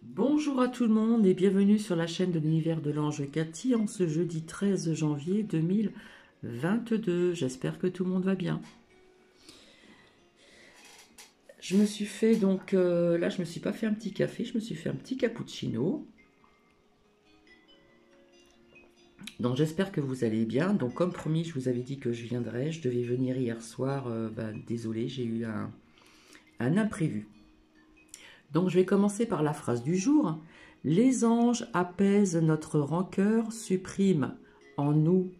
Bonjour à tout le monde et bienvenue sur la chaîne de l'univers de l'ange Cathy en ce jeudi 13 janvier 2022. J'espère que tout le monde va bien. Je me suis fait là je me suis pas fait un petit café, je me suis fait un petit cappuccino. Donc j'espère que vous allez bien. Donc comme promis, je vous avais dit que je viendrais. Je devais venir hier soir. Désolé, j'ai eu un imprévu. Donc je vais commencer par la phrase du jour. Les anges apaisent notre rancœur, suppriment en nous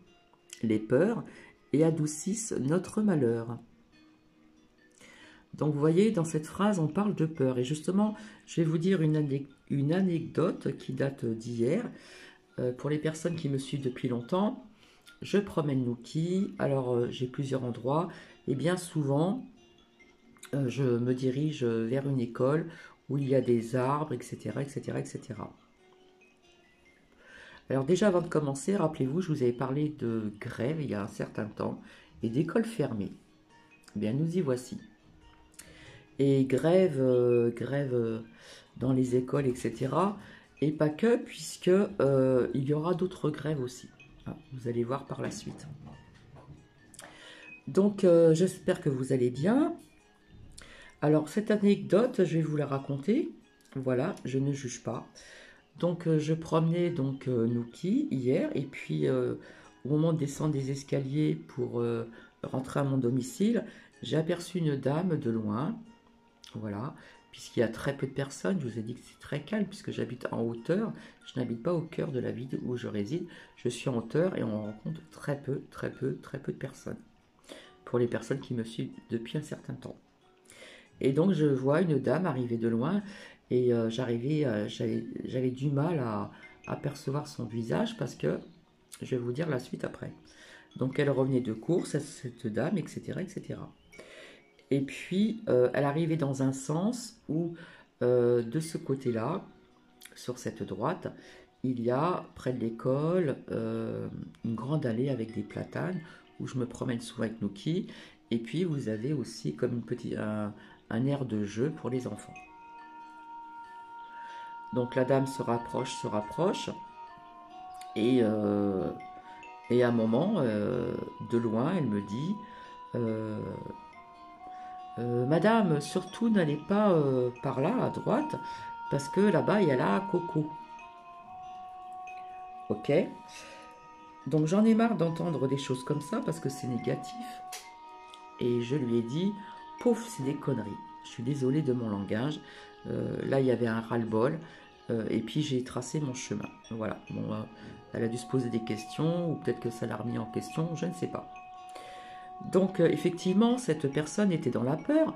les peurs et adoucissent notre malheur. Donc vous voyez, dans cette phrase, on parle de peur. Et justement, je vais vous dire une anecdote qui date d'hier. Pour les personnes qui me suivent depuis longtemps, je promène Nookie. Alors j'ai plusieurs endroits. Et bien souvent, je me dirige vers une école où il y a des arbres, etc., etc., etc. Alors déjà, avant de commencer, rappelez-vous, je vous avais parlé de grève il y a un certain temps et d'écoles fermées. Eh bien, nous y voici. Et grève dans les écoles, etc. Et pas que, puisque il y aura d'autres grèves aussi. Ah, vous allez voir par la suite. Donc, j'espère que vous allez bien. Alors, cette anecdote, je vais vous la raconter. Voilà, je ne juge pas. Donc, je promenais Nookie hier, et puis au moment de descendre des escaliers pour rentrer à mon domicile, j'ai aperçu une dame de loin. Voilà, puisqu'il y a très peu de personnes, je vous ai dit que c'est très calme, puisque j'habite en hauteur. Je n'habite pas au cœur de la ville où je réside. Je suis en hauteur et on rencontre très peu de personnes. Pour les personnes qui me suivent depuis un certain temps. Et donc je vois une dame arriver de loin et j'avais du mal à apercevoir son visage parce que je vais vous dire la suite après. Donc elle revenait de course, cette dame, etc., etc. Et puis elle arrivait dans un sens où de ce côté-là, sur cette droite, il y a près de l'école une grande allée avec des platanes où je me promène souvent avec Nookie. Et puis vous avez aussi comme un aire de jeu pour les enfants. Donc la dame se rapproche, et, euh, et à un moment, de loin, elle me dit Madame, surtout n'allez pas par là à droite, parce que là-bas il y a la coco. Ok. Donc j'en ai marre d'entendre des choses comme ça parce que c'est négatif. Et je lui ai dit Pouf, c'est des conneries. Je suis désolée de mon langage. Là, il y avait un ras-le-bol. Et puis j'ai tracé mon chemin. Voilà. Bon, elle a dû se poser des questions, ou peut-être que ça l'a remis en question, je ne sais pas. Donc effectivement, cette personne était dans la peur,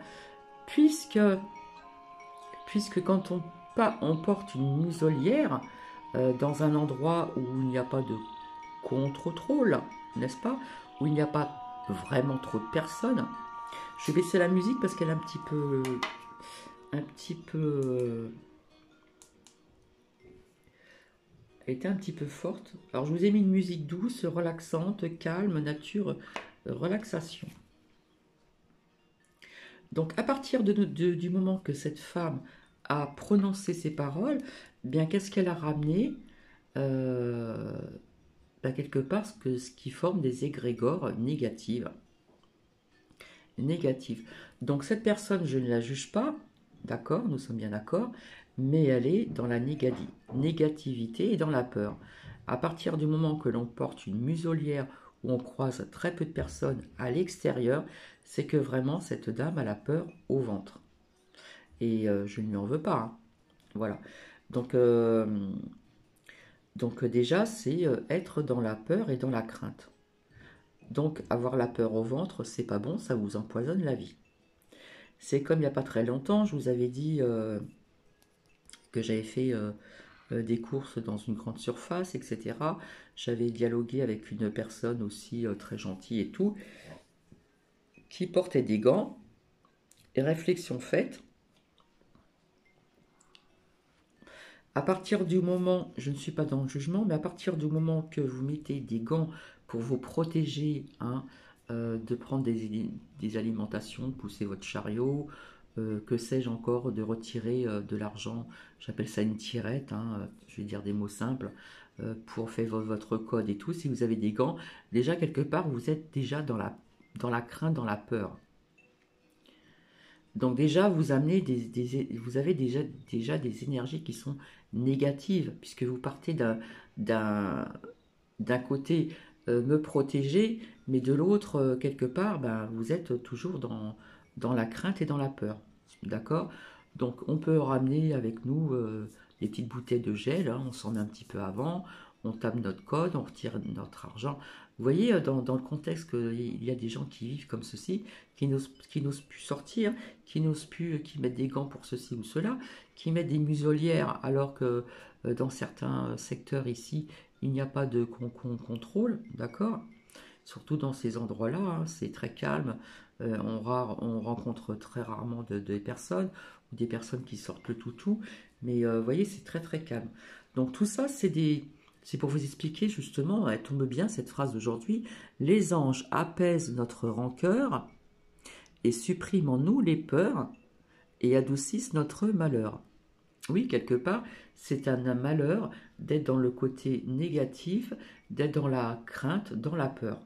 puisque, puisque quand on porte une muselière dans un endroit où il n'y a pas de contrôle, n'est-ce pas? Où il n'y a pas vraiment trop de personnes. Je vais baisser la musique parce qu'elle est un petit peu, elle était un petit peu forte. Alors je vous ai mis une musique douce, relaxante, calme, nature, relaxation. Donc à partir du moment que cette femme a prononcé ces paroles, bien qu'est-ce qu'elle a ramené euh, quelque part ce qui forme des égrégores négatives. Négatives. Donc cette personne, je ne la juge pas, d'accord, nous sommes bien d'accord, mais elle est dans la négativité et dans la peur. À partir du moment que l'on porte une muselière où on croise très peu de personnes à l'extérieur, c'est que vraiment cette dame a la peur au ventre. Et je ne lui en veux pas, hein. Voilà. Donc, euh, donc déjà, c'est être dans la peur et dans la crainte. Donc avoir la peur au ventre, c'est pas bon, ça vous empoisonne la vie. C'est comme il n'y a pas très longtemps, je vous avais dit que j'avais fait des courses dans une grande surface, etc. J'avais dialogué avec une personne aussi très gentille et tout, qui portait des gants, et réflexion faite, à partir du moment, je ne suis pas dans le jugement, mais à partir du moment que vous mettez des gants pour vous protéger, hein, de prendre des alimentations, de pousser votre chariot, que sais-je encore, de retirer de l'argent, j'appelle ça une tirette, hein, je vais dire des mots simples, pour faire votre code et tout. Si vous avez des gants, déjà quelque part, vous êtes déjà dans la crainte, dans la peur. Donc déjà, vous amenez vous avez déjà des énergies qui sont négatives, puisque vous partez d'un, d'un côté me protéger, mais de l'autre, quelque part, ben, vous êtes toujours dans la crainte et dans la peur. D'accord? Donc on peut ramener avec nous des petites bouteilles de gel, hein, on s'en met un petit peu avant, on tape notre code, on retire notre argent. Vous voyez, dans le contexte qu'il y a des gens qui vivent comme ceci, qui n'osent plus sortir, qui n'osent plus, qui mettent des gants pour ceci ou cela, qui mettent des muselières alors que dans certains secteurs ici, il n'y a pas de contrôle, d'accord? Surtout dans ces endroits-là, hein, c'est très calme. On rencontre très rarement des personnes, ou des personnes qui sortent le toutou, mais vous voyez, c'est très très calme. Donc tout ça, c'est pour vous expliquer justement, elle tombe bien cette phrase d'aujourd'hui, les anges apaisent notre rancœur et suppriment en nous les peurs et adoucissent notre malheur. Oui, quelque part, c'est un malheur d'être dans le côté négatif, d'être dans la crainte, dans la peur.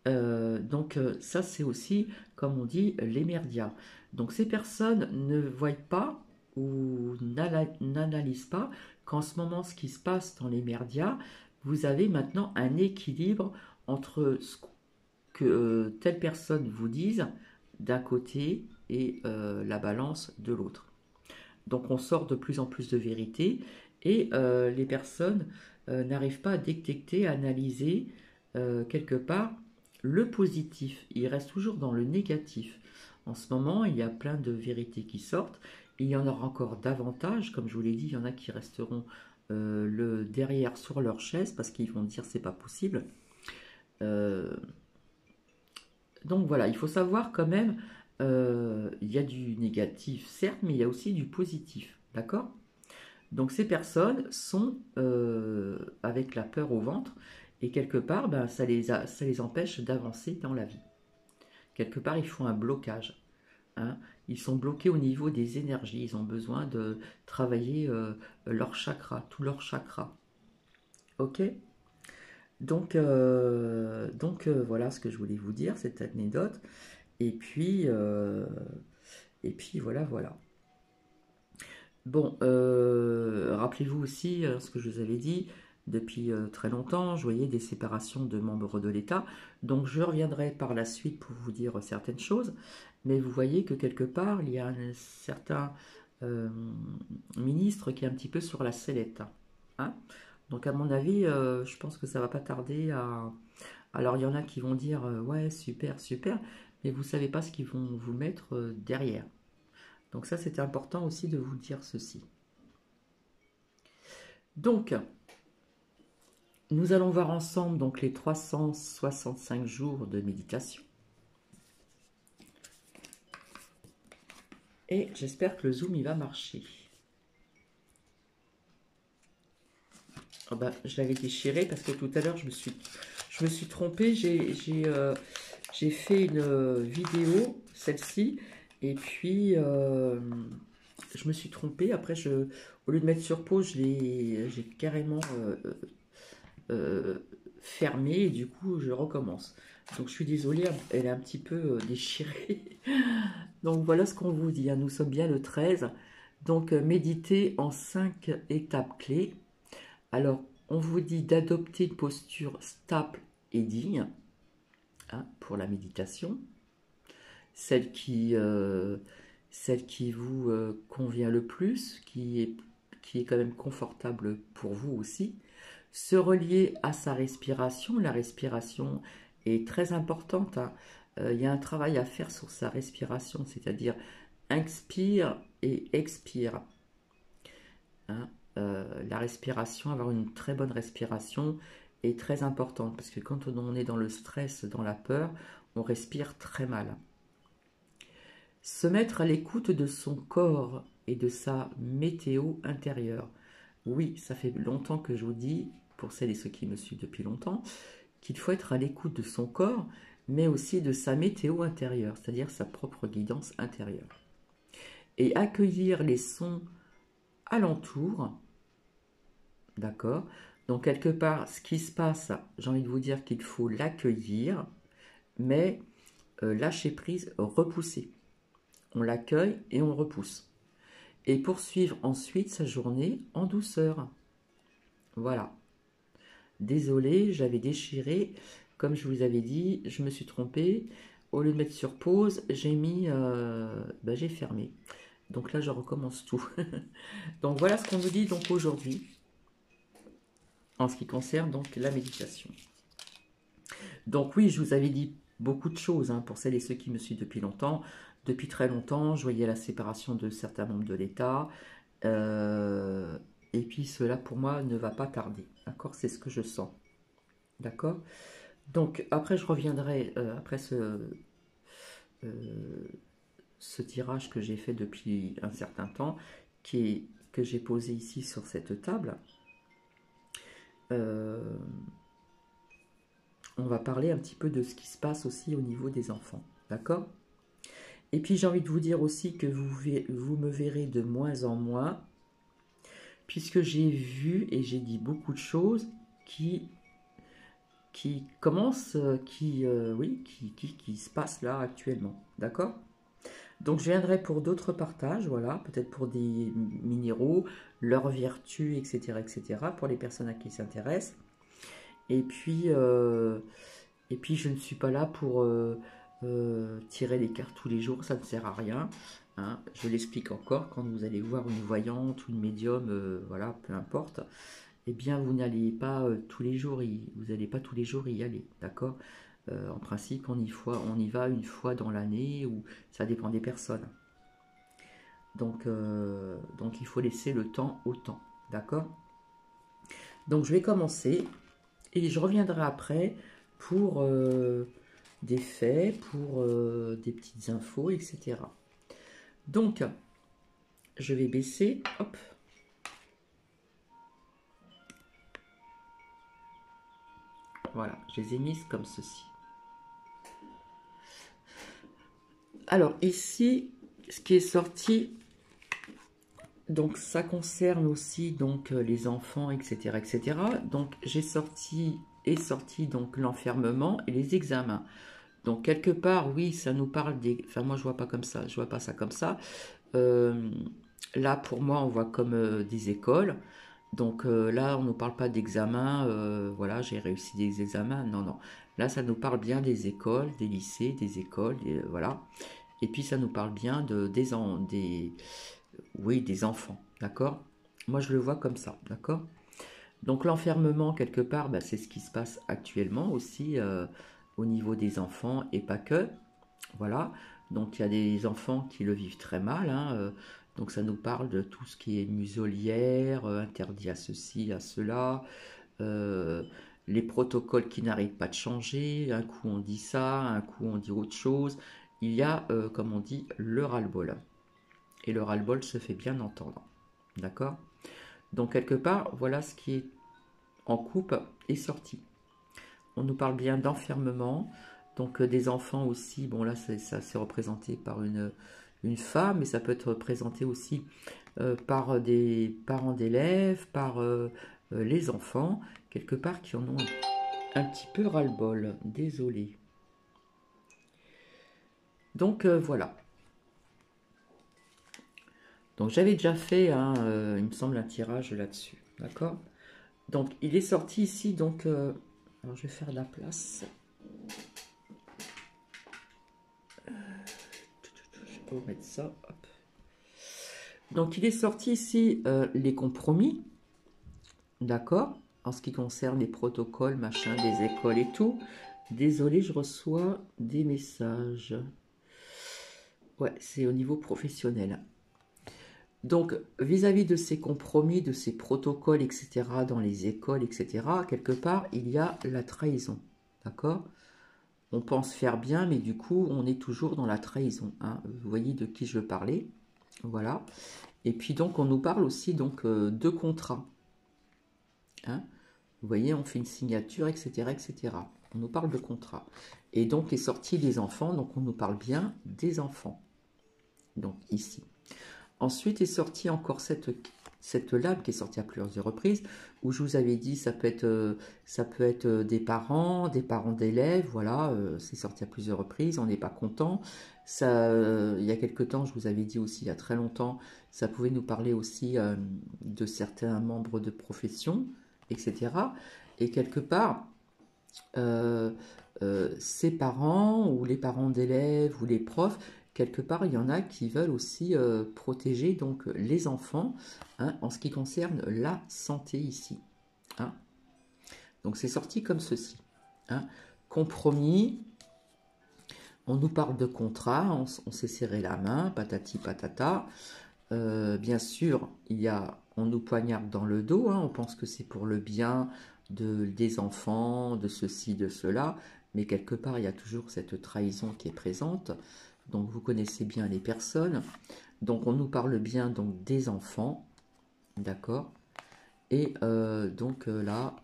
Donc ça, c'est aussi, comme on dit, l'émerdia. Donc ces personnes ne voient pas ou n'analysent pas qu'en ce moment, ce qui se passe dans l'émerdia, vous avez maintenant un équilibre entre ce que telle personne vous dise d'un côté et la balance de l'autre. Donc on sort de plus en plus de vérité et les personnes n'arrivent pas à détecter, à analyser quelque part le positif. Ils restent toujours dans le négatif. En ce moment, il y a plein de vérités qui sortent. Il y en aura encore davantage. Comme je vous l'ai dit, il y en a qui resteront derrière sur leur chaise parce qu'ils vont dire c'est pas possible. Donc voilà, il faut savoir quand même, il y a du négatif, certes, mais il y a aussi du positif, d'accord? Donc ces personnes sont avec la peur au ventre, et quelque part, ben, ça les empêche d'avancer dans la vie. Quelque part, ils font un blocage, hein. Ils sont bloqués au niveau des énergies, ils ont besoin de travailler leur chakra, tout leur chakra. Ok? Voilà ce que je voulais vous dire, cette anecdote. Et puis voilà, voilà. Bon, rappelez-vous aussi ce que je vous avais dit, depuis très longtemps, je voyais des séparations de membres de l'État. Donc je reviendrai par la suite pour vous dire certaines choses. Mais vous voyez que quelque part, il y a un certain euh, ministre qui est un petit peu sur la sellette, hein. Donc à mon avis, je pense que ça va pas tarder à... Alors il y en a qui vont dire ouais super super, mais vous savez pas ce qu'ils vont vous mettre derrière. Donc ça c'était important aussi de vous dire ceci. Donc nous allons voir ensemble donc les 365 jours de méditation. Et j'espère que le zoom il va marcher. Oh bah, je l'avais déchiré parce que tout à l'heure je me suis trompée. J'ai fait une vidéo, celle-ci, et puis je me suis trompée. Après, au lieu de mettre sur pause, j'ai carrément fermé et du coup, je recommence. Donc, je suis désolée, elle est un petit peu déchirée. Donc, voilà ce qu'on vous dit, hein. Nous sommes bien le 13. Donc, méditez en 5 étapes clés. Alors, on vous dit d'adopter une posture stable et digne, hein, pour la méditation. Celle qui vous convient le plus, qui est quand même confortable pour vous aussi. Se relier à sa respiration. La respiration est très importante, hein. Il y a un travail à faire sur sa respiration, c'est-à-dire inspire et expire, hein. La respiration, avoir une très bonne respiration est très importante parce que quand on est dans le stress, dans la peur, on respire très mal. Se mettre à l'écoute de son corps et de sa météo intérieure. Oui, ça fait longtemps que je vous dis, pour celles et ceux qui me suivent depuis longtemps, qu'il faut être à l'écoute de son corps, mais aussi de sa météo intérieure, c'est-à-dire sa propre guidance intérieure. Et accueillir les sons alentour, d'accord? Donc quelque part, ce qui se passe, j'ai envie de vous dire qu'il faut l'accueillir, mais lâcher prise, repousser. On l'accueille et on repousse. Et poursuivre ensuite sa journée en douceur. Voilà. Désolée, j'avais déchiré. Comme je vous avais dit, je me suis trompée. Au lieu de mettre sur pause, j'ai mis... j'ai fermé. Donc là, je recommence tout. Donc voilà ce qu'on nous dit donc aujourd'hui, en ce qui concerne donc la méditation. Donc oui, je vous avais dit beaucoup de choses, hein, pour celles et ceux qui me suivent depuis longtemps. Depuis très longtemps, je voyais la séparation de certains membres de l'État. Et puis cela, pour moi, ne va pas tarder. D'accord? C'est ce que je sens. D'accord? Donc, après, je reviendrai, après ce tirage que j'ai fait depuis un certain temps, que j'ai posé ici sur cette table. On va parler un petit peu de ce qui se passe aussi au niveau des enfants. D'accord? Et puis, j'ai envie de vous dire aussi que vous me verrez de moins en moins, puisque j'ai vu et j'ai dit beaucoup de choses qui commencent, qui se passent là actuellement. D'accord? Donc, je viendrai pour d'autres partages, voilà, peut-être pour des minéraux, leurs vertus, etc., pour les personnes à qui s'intéressent. Et puis, je ne suis pas là pour tirer les cartes tous les jours, ça ne sert à rien. Hein. Je l'explique encore, quand vous allez voir une voyante ou une médium, voilà, peu importe, eh bien, vous n'allez pas tous les jours, vous n'allez pas tous les jours y aller, d'accord? En principe, on y va une fois dans l'année, ou ça dépend des personnes. Donc il faut laisser le temps au temps, d'accord? Donc, je vais commencer, et je reviendrai après pour des faits, pour des petites infos, etc. Donc, je vais baisser, hop. Voilà, je les ai mises comme ceci. Alors, ici, ce qui est sorti, donc ça concerne aussi donc les enfants, etc., etc. Donc, j'ai sorti donc l'enfermement et les examens. Donc, quelque part, oui, ça nous parle des... Enfin, moi, je vois pas comme ça, je vois pas ça comme ça. Là, pour moi, on voit comme des écoles. Donc là, on ne nous parle pas d'examen, voilà, j'ai réussi des examens. Non, non. Là, ça nous parle bien des écoles, des lycées, des écoles, voilà. Et puis, ça nous parle bien des enfants, d'accord? Moi, je le vois comme ça, d'accord? Donc, l'enfermement, quelque part, bah, c'est ce qui se passe actuellement aussi au niveau des enfants et pas que. Voilà. Donc, il y a des enfants qui le vivent très mal, hein, donc ça nous parle de tout ce qui est muselière, interdit à ceci, à cela, euh, les protocoles qui n'arrêtent pas de changer, un coup on dit ça, un coup on dit autre chose. Il y a, comme on dit, le ras-le-bol. Et le ras-le-bol se fait bien entendre. D'accord? Donc quelque part, voilà ce qui est en coupe et sorti. On nous parle bien d'enfermement, donc des enfants aussi, bon là ça c'est représenté par une femme, mais ça peut être représenté aussi par des parents d'élèves, par les enfants, quelque part qui en ont un petit peu ras-le-bol, désolé. Donc voilà. Donc j'avais déjà fait, il me semble, un tirage là-dessus, d'accord? Donc il est sorti ici, donc, alors je vais faire de la place. Je vais vous mettre ça, hop. Donc il est sorti ici les compromis, d'accord, en ce qui concerne les protocoles, machin, des écoles et tout. Désolé, je reçois des messages. Ouais, c'est au niveau professionnel. Donc, vis-à-vis de ces compromis, de ces protocoles, etc., dans les écoles, etc., quelque part, il y a la trahison, d'accord? On pense faire bien, mais du coup, on est toujours dans la trahison, hein. Vous voyez de qui je veux parler, voilà. Et puis donc, on nous parle aussi donc de contrat, hein. Vous voyez, on fait une signature, etc., etc. On nous parle de contrat. Et donc est sorti les enfants, donc on nous parle bien des enfants. Donc ici. Ensuite est sortie encore cette lame qui est sortie à plusieurs reprises, où je vous avais dit ça peut être des parents d'élèves, voilà, c'est sorti à plusieurs reprises, on n'est pas content. Ça, il y a quelque temps, je vous avais dit aussi, il y a très longtemps, ça pouvait nous parler aussi de certains membres de profession, etc. Et quelque part, ces parents ou les parents d'élèves ou les profs, quelque part, il y en a qui veulent aussi protéger donc les enfants hein, en ce qui concerne la santé ici. Hein. Donc c'est sorti comme ceci. Hein. Compromis, on nous parle de contrat, on s'est serré la main, patati patata. Bien sûr, on nous poignarde dans le dos, hein, on pense que c'est pour le bien des enfants, de ceci, de cela, mais quelque part, il y a toujours cette trahison qui est présente. Donc, vous connaissez bien les personnes. Donc, on nous parle bien donc des enfants, d'accord. Et donc là,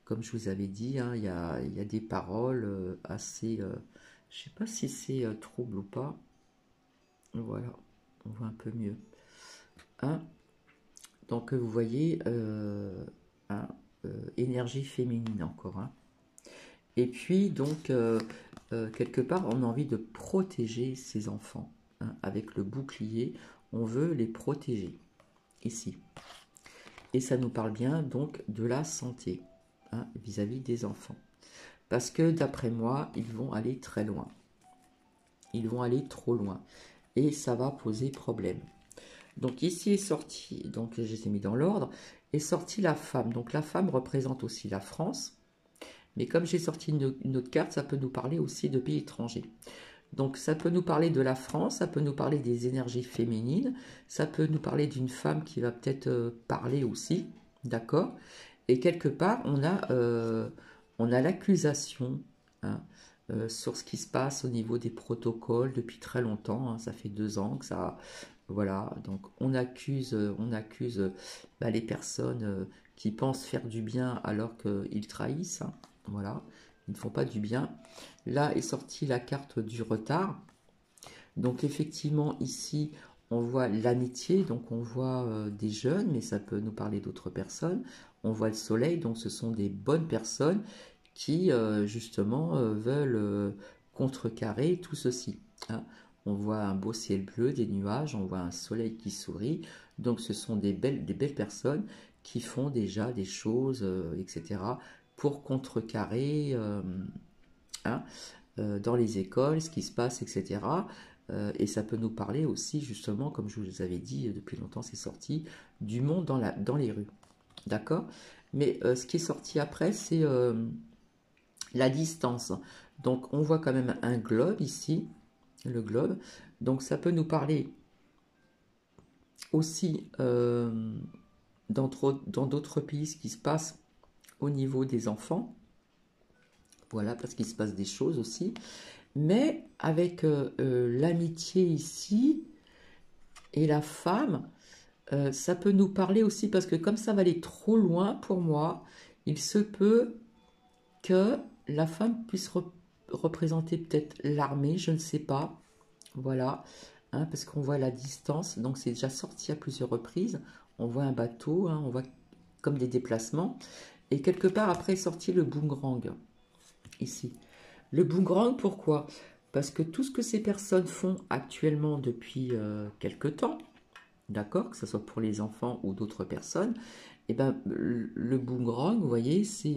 comme je vous avais dit, hein, il y a des paroles assez... je ne sais pas si c'est trouble ou pas. Voilà, on voit un peu mieux. Hein. Donc vous voyez, hein, énergie féminine encore. Hein. Et puis donc, quelque part, on a envie de protéger ces enfants. Hein. Avec le bouclier, on veut les protéger. Ici. Et ça nous parle bien donc de la santé hein, vis-à-vis des enfants. Parce que d'après moi, ils vont aller très loin. Ils vont aller trop loin. Et ça va poser problème. Donc ici est sorti, donc je les ai mis dans l'ordre, est sortie la femme. Donc la femme représente aussi la France. Mais comme j'ai sorti une autre carte, ça peut nous parler aussi de pays étrangers. Donc ça peut nous parler de la France, ça peut nous parler des énergies féminines, ça peut nous parler d'une femme qui va peut-être parler aussi, d'accord. Et quelque part, on a l'accusation hein, sur ce qui se passe au niveau des protocoles depuis très longtemps. Hein, ça fait 2 ans que ça... Voilà, donc on accuse les personnes qui pensent faire du bien alors qu'ils trahissent. Hein, voilà, ils ne font pas du bien. Là est sortie la carte du retard. Donc effectivement ici on voit l'amitié, donc on voit des jeunes, mais ça peut nous parler d'autres personnes. On voit le soleil, donc ce sont des bonnes personnes qui justement veulent contrecarrer tout ceci. Hein. On voit un beau ciel bleu, des nuages, on voit un soleil qui sourit. Donc ce sont des belles personnes qui font déjà des choses, etc. pour contrecarrer hein, dans les écoles, ce qui se passe, etc. Et ça peut nous parler aussi, justement, comme je vous avais dit, depuis longtemps c'est sorti, du monde dans les rues. D'accord. Mais ce qui est sorti après, c'est la distance. Donc on voit quand même un globe ici, le globe. Donc ça peut nous parler aussi dans d'autres pays ce qui se passe au niveau des enfants. Voilà, parce qu'il se passe des choses aussi. Mais avec l'amitié ici et la femme, ça peut nous parler aussi parce que comme ça va aller trop loin pour moi, il se peut que la femme puisse représenter peut-être l'armée, je ne sais pas. Voilà, hein, parce qu'on voit la distance, donc c'est déjà sorti à plusieurs reprises. On voit un bateau, hein, on voit comme des déplacements. Et quelque part après est sorti le boomerang, ici. Le boomerang, pourquoi? Parce que tout ce que ces personnes font actuellement depuis quelque temps, d'accord, que ce soit pour les enfants ou d'autres personnes, et ben le boomerang, vous voyez, c'est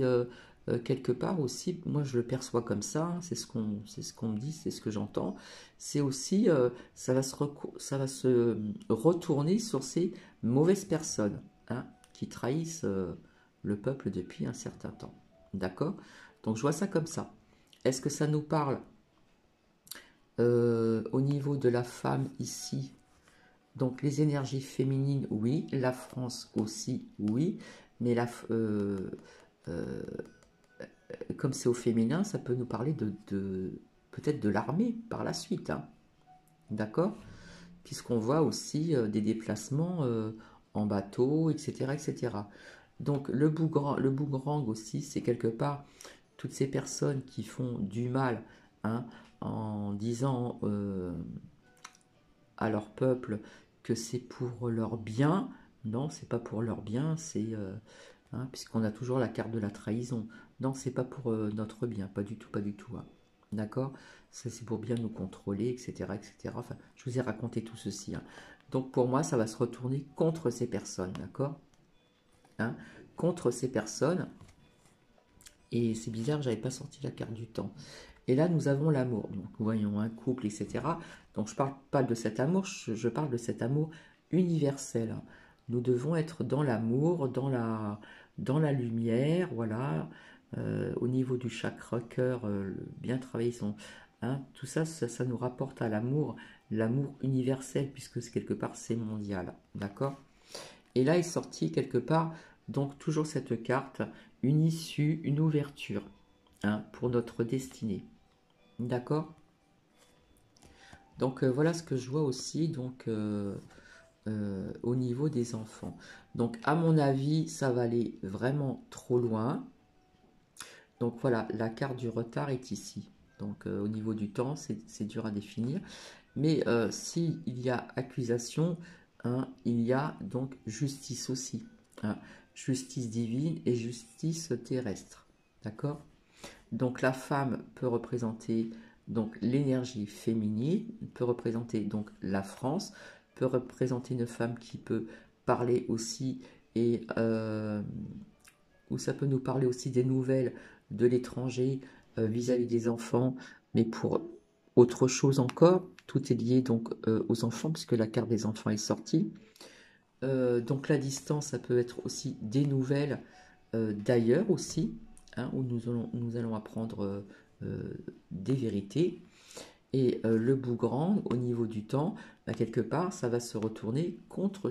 quelque part aussi, moi je le perçois comme ça, hein, c'est ce qu'on me dit, c'est ce que j'entends, c'est aussi, ça va se retourner sur ces mauvaises personnes hein, qui trahissent le peuple depuis un certain temps, d'accord. Donc je vois ça comme ça. Est-ce que ça nous parle au niveau de la femme ici? Donc les énergies féminines, oui. La France aussi, oui. Mais comme c'est au féminin, ça peut nous parler peut-être de l'armée par la suite. Hein. D'accord. Puisqu'on voit aussi des déplacements en bateau, etc., etc. Donc le boomerang aussi, c'est quelque part toutes ces personnes qui font du mal, hein, en disant à leur peuple que c'est pour leur bien. Non, c'est pas pour leur bien, c'est hein, puisqu'on a toujours la carte de la trahison. Non, c'est pas pour notre bien, pas du tout, pas du tout. Hein. D'accord? Ça, c'est pour bien nous contrôler, etc., etc. Enfin, je vous ai raconté tout ceci. Hein. Donc, pour moi, ça va se retourner contre ces personnes, d'accord? Hein? Contre ces personnes. Et c'est bizarre, j'avais pas sorti la carte du temps. Et là, nous avons l'amour. Donc, nous voyons un couple, etc. Donc, je parle pas de cet amour, je parle de cet amour universel. Nous devons être dans l'amour, dans la lumière, voilà. Au niveau du chakra cœur, bien travailler son... Hein, tout ça, ça nous rapporte à l'amour, l'amour universel, puisque quelque part, c'est mondial. D'accord? Et là est sorti quelque part, donc toujours cette carte, une issue, une ouverture, hein, pour notre destinée. D'accord? Donc voilà ce que je vois aussi donc au niveau des enfants. Donc à mon avis, ça va aller vraiment trop loin. Donc voilà, la carte du retard est ici. Donc au niveau du temps, c'est dur à définir. Mais s'il y a accusation, hein, il y a donc justice aussi. Hein, justice divine et justice terrestre. D'accord? Donc la femme peut représenter donc l'énergie féminine, peut représenter donc la France, peut représenter une femme qui peut parler aussi et où ça peut nous parler aussi des nouvelles de l'étranger vis-à-vis des enfants, mais pour autre chose encore, tout est lié donc aux enfants puisque la carte des enfants est sortie. Donc la distance, ça peut être aussi des nouvelles d'ailleurs aussi, hein, où nous allons apprendre des vérités. Et le bougrand, au niveau du temps, bah, quelque part, ça va se retourner contre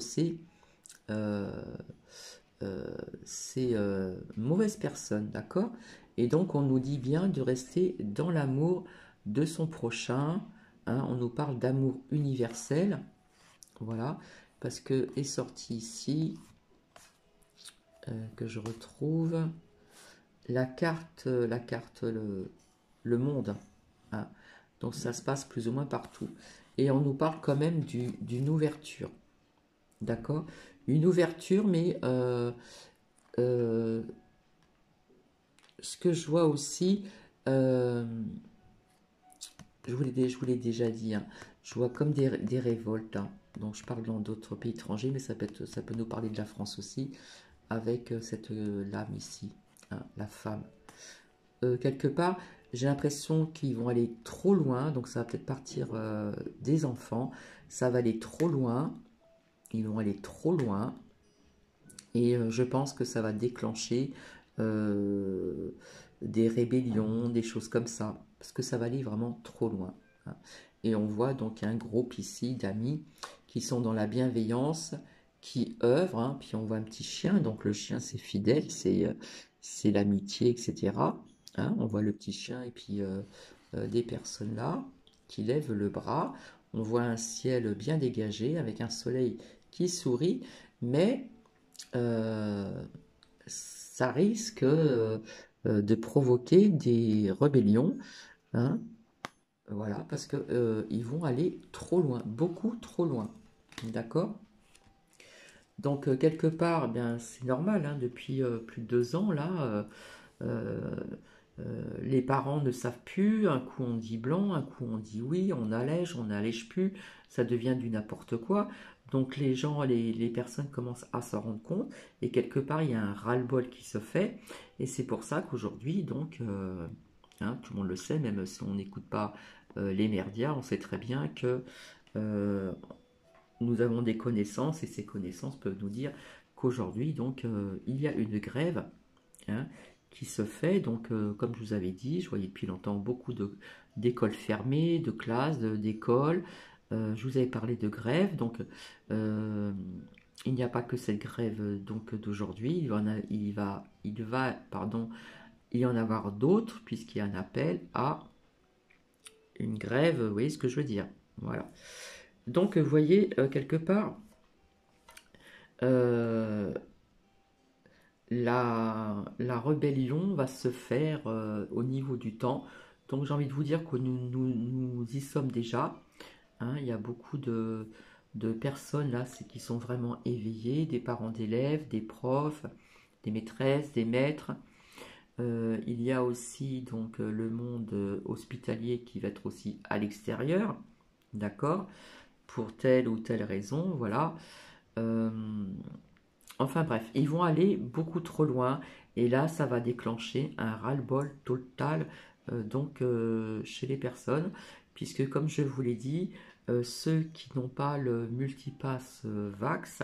euh, ces mauvaises personnes, d'accord? Et donc, on nous dit bien de rester dans l'amour de son prochain. Hein, on nous parle d'amour universel, voilà, parce que est sorti ici, que je retrouve, la carte le monde. Hein. Donc ça se passe plus ou moins partout. Et on nous parle quand même d'une ouverture. D'accord? Une ouverture, mais ce que je vois aussi, euh, je vous l'ai déjà dit, hein, je vois comme des révoltes. Hein. Donc je parle dans d'autres pays étrangers, mais ça peut nous parler de la France aussi, avec cette lame ici, hein, la femme. Quelque part, j'ai l'impression qu'ils vont aller trop loin, donc ça va peut-être partir des enfants, ça va aller trop loin, ils vont aller trop loin, et je pense que ça va déclencher euh, des rébellions, des choses comme ça, parce que ça va aller vraiment trop loin. Hein. Et on voit donc un groupe ici d'amis qui sont dans la bienveillance, qui œuvrent, hein. Puis on voit un petit chien, donc le chien c'est fidèle, c'est l'amitié, etc. Hein. On voit le petit chien et puis des personnes là qui lèvent le bras. On voit un ciel bien dégagé avec un soleil qui sourit, mais ça risque de provoquer des rébellions, hein, voilà, parce que ils vont aller trop loin, beaucoup trop loin, d'accord? Donc quelque part, eh bien c'est normal, hein, depuis plus de 2 ans là, euh, les parents ne savent plus. Un coup on dit blanc, un coup on dit oui, on n'allège plus, ça devient du n'importe quoi. Donc les gens, les personnes commencent à s'en rendre compte et quelque part il y a un ras-le-bol qui se fait et c'est pour ça qu'aujourd'hui donc hein, tout le monde le sait, même si on n'écoute pas les médias, on sait très bien que euh, nous avons des connaissances et ces connaissances peuvent nous dire qu'aujourd'hui donc il y a une grève, hein, qui se fait. Donc, comme je vous avais dit, je voyais depuis longtemps beaucoup d'écoles fermées, de classes, d'écoles. Je vous avais parlé de grève. Donc, euh, il n'y a pas que cette grève donc d'aujourd'hui. Pardon, il y en avoir d'autres puisqu'il y a un appel à une grève. Vous voyez ce que je veux dire? Voilà. Donc, vous voyez quelque part. euh, la rébellion va se faire au niveau du temps. Donc j'ai envie de vous dire que nous y sommes déjà. Hein. Il y a beaucoup de personnes là qui sont vraiment éveillées, des parents d'élèves, des profs, des maîtresses, des maîtres. Il y a aussi donc le monde hospitalier qui va être aussi à l'extérieur, d'accord, pour telle ou telle raison, voilà. Euh, enfin bref, ils vont aller beaucoup trop loin et là, ça va déclencher un ras-le-bol total chez les personnes, puisque comme je vous l'ai dit, ceux qui n'ont pas le multipass Vax,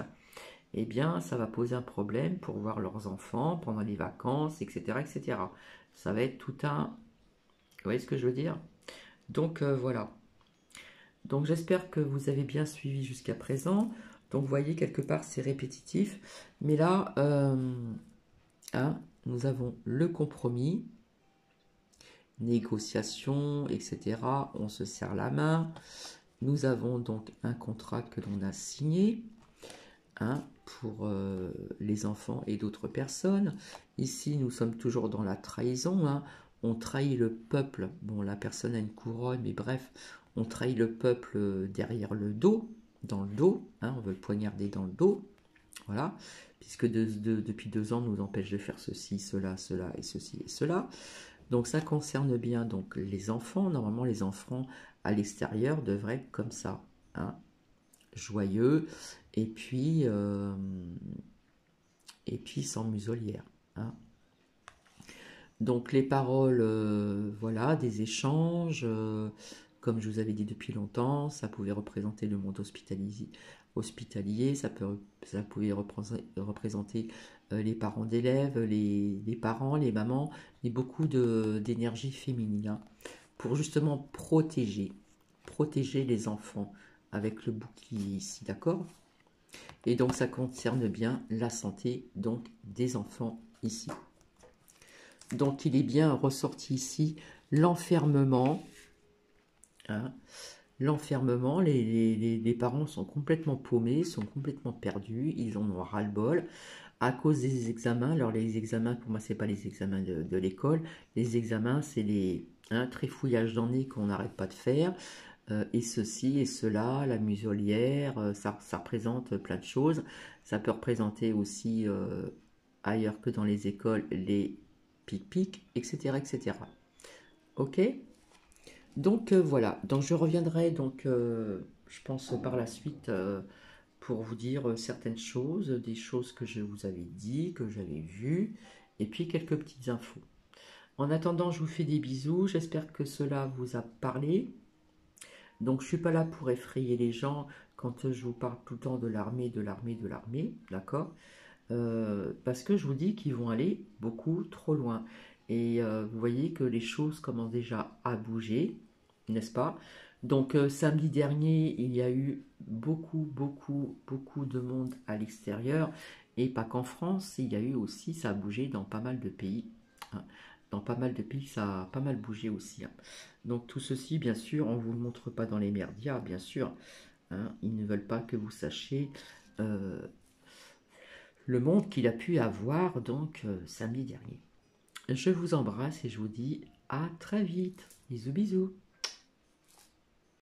eh bien, ça va poser un problème pour voir leurs enfants pendant les vacances, etc., etc. Ça va être tout un... Vous voyez ce que je veux dire? Donc, voilà. Donc, j'espère que vous avez bien suivi jusqu'à présent. Donc, vous voyez, quelque part, c'est répétitif. Mais là, hein, nous avons le compromis, négociation, etc. On se serre la main. Nous avons donc un contrat que l'on a signé. Hein, pour les enfants et d'autres personnes. Ici, nous sommes toujours dans la trahison. Hein. On trahit le peuple. Bon, la personne a une couronne, mais bref, on trahit le peuple derrière le dos, dans le dos. Hein, on veut le poignarder dans le dos. Voilà. Puisque depuis 2 ans, nous empêche de faire ceci, cela, cela et ceci et cela. Donc, ça concerne bien donc les enfants. Normalement, les enfants à l'extérieur devraient être comme ça. Hein, joyeux, et puis sans muselière. Hein. Donc les paroles, voilà, des échanges, comme je vous avais dit depuis longtemps, ça pouvait représenter le monde hospitalier, ça pouvait représenter les parents d'élèves, les parents, les mamans, mais beaucoup d'énergie féminine, hein, pour justement protéger les enfants avec le bouclier ici, d'accord? Et donc ça concerne bien la santé donc des enfants ici. Donc il est bien ressorti ici l'enfermement. Hein, l'enfermement, les parents sont complètement paumés, sont complètement perdus, ils en ont ras-le-bol à cause des examens. Alors les examens, pour moi, c'est pas les examens de l'école. Les examens, c'est les trifouillages dans le nez qu'on n'arrête pas de faire. Et ceci et cela, la muselière, ça représente plein de choses. Ça peut représenter aussi, ailleurs que dans les écoles, les pic-pic, etc., etc. Ok? Donc voilà, donc je reviendrai donc, je pense par la suite pour vous dire certaines choses, des choses que je vous avais dit, que j'avais vues, et puis quelques petites infos. En attendant, je vous fais des bisous, j'espère que cela vous a parlé. Donc je ne suis pas là pour effrayer les gens quand je vous parle tout le temps de l'armée, de l'armée, de l'armée, d'accord? Parce que je vous dis qu'ils vont aller beaucoup trop loin. Et vous voyez que les choses commencent déjà à bouger, n'est-ce pas? Donc samedi dernier, il y a eu beaucoup, beaucoup, beaucoup de monde à l'extérieur. Et pas qu'en France, il y a eu aussi, ça a bougé dans pas mal de pays. Hein. Dans pas mal de pays, ça a pas mal bougé aussi. Hein. Donc tout ceci, bien sûr, on ne vous le montre pas dans les merdias, bien sûr. Hein. Ils ne veulent pas que vous sachiez le monde qu'il a pu avoir donc samedi dernier. Je vous embrasse et je vous dis à très vite. Bisous bisous.